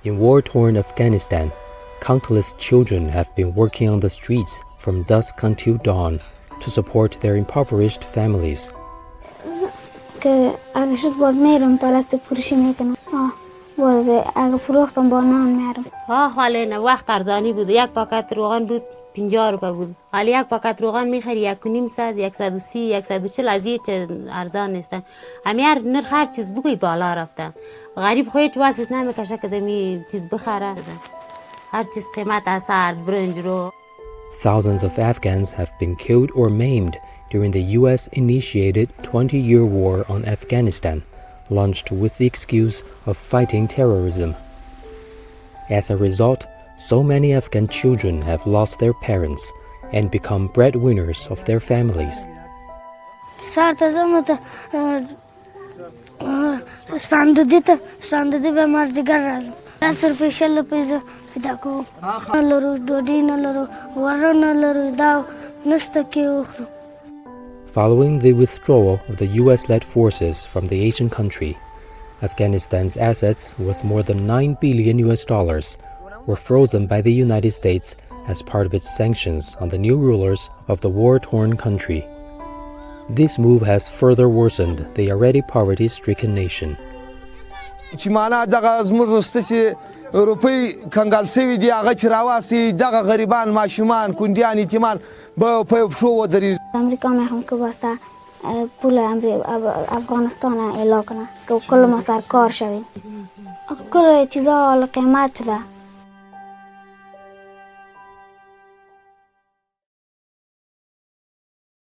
In war-torn Afghanistan, countless children have been working on the streets from dusk until dawn to support their impoverished families. که اگه شد باز میرم پلاستیک فروشی میکنم. باز اگه فروختم با نان میارم. حالا نه وقت ارزانی بود. یک پاکت روغن بود 50 روپیه بود. حالا یک پاکت روغن میخری 1.5 130 140 از این چه ارزان نیستن. همیار نرخ هر چیز بگوی بالا رفته. غریب خودت واسش نمیکشه که دمی چیز بخره. هر چیز قیمت اسعار برنج رو. Thousands of Afghans have been killed or maimed during the US-initiated 20-year war on Afghanistan, launched with the excuse of fighting terrorism. As a result, so many Afghan children have lost their parents and become breadwinners of their families. Following the withdrawal of the US-led forces from the Asian country, Afghanistan's assets worth more than $9 billion were frozen by the United States as part of its sanctions on the new rulers of the war-torn country. This move has further worsened the already poverty-stricken nation. روپی کنگال سوی دی هغه چې راواسي دغه غریبان ماشومان کندیان یتیمان به په شو ودرې. امریکا میخوام که واسطه پول افغانستان اعلان کنه که کل ما سر کار شویم. کل چیزا قیمت شده.